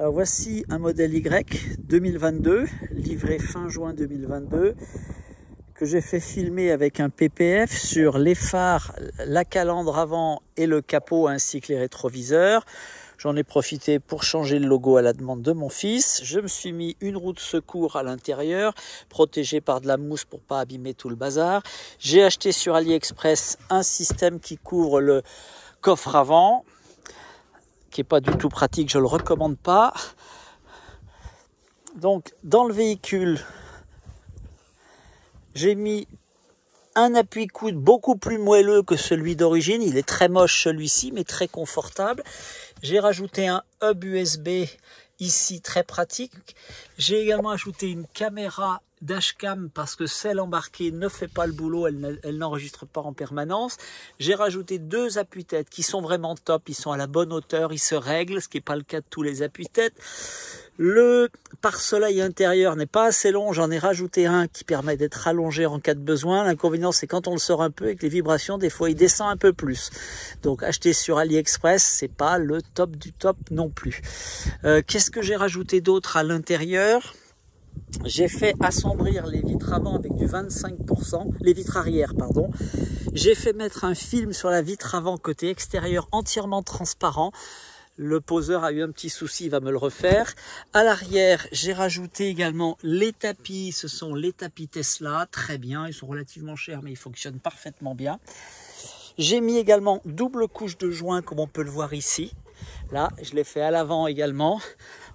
Alors voici un modèle Y 2022, livré fin juin 2022, que j'ai fait filmer avec un PPF sur les phares, la calandre avant et le capot ainsi que les rétroviseurs. J'en ai profité pour changer le logo à la demande de mon fils. Je me suis mis une roue de secours à l'intérieur, protégée par de la mousse pour pas abîmer tout le bazar. J'ai acheté sur AliExpress un système qui couvre le coffre avant, qui est pas du tout pratique, je le recommande pas. Donc dans le véhicule, j'ai mis un appuie-coude beaucoup plus moelleux que celui d'origine. Il est très moche celui-ci, mais très confortable. J'ai rajouté un hub USB ici, très pratique. J'ai également ajouté une caméra dashcam parce que celle embarquée ne fait pas le boulot, elle n'enregistre pas en permanence. J'ai rajouté deux appuis-têtes qui sont vraiment top, ils sont à la bonne hauteur, ils se règlent, ce qui n'est pas le cas de tous les appuis-têtes. Le pare-soleil intérieur n'est pas assez long, j'en ai rajouté un qui permet d'être allongé en cas de besoin. L'inconvénient, c'est quand on le sort un peu avec les vibrations, des fois il descend un peu plus. Donc acheter sur AliExpress, c'est pas le top du top non plus. Qu'est-ce que j'ai rajouté d'autre à l'intérieur ? J'ai fait assombrir les vitres avant avec du 25%, les vitres arrière, pardon. J'ai fait mettre un film sur la vitre avant côté extérieur entièrement transparent. Le poseur a eu un petit souci, il va me le refaire. À l'arrière, j'ai rajouté également les tapis. Ce sont les tapis Tesla, très bien. Ils sont relativement chers, mais ils fonctionnent parfaitement bien. J'ai mis également double couche de joint, comme on peut le voir ici. Là, je l'ai fait à l'avant également.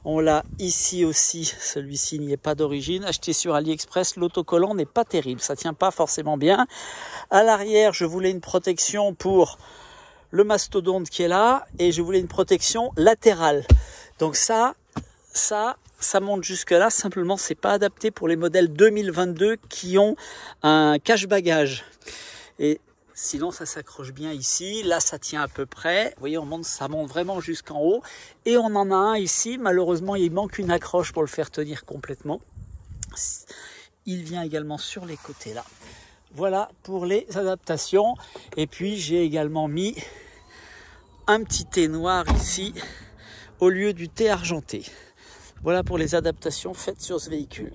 On l'a ici aussi, celui-ci n'y est pas d'origine. Acheté sur AliExpress, l'autocollant n'est pas terrible, ça tient pas forcément bien. À l'arrière, je voulais une protection pour le mastodonte qui est là et je voulais une protection latérale. Donc ça monte jusque là, simplement c'est pas adapté pour les modèles 2022 qui ont un cache-bagage. Et sinon, ça s'accroche bien ici. Là, ça tient à peu près. Vous voyez, ça monte vraiment jusqu'en haut. Et on en a un ici. Malheureusement, il manque une accroche pour le faire tenir complètement. Il vient également sur les côtés là. Voilà pour les adaptations. Et puis, j'ai également mis un petit thé noir ici au lieu du thé argenté. Voilà pour les adaptations faites sur ce véhicule.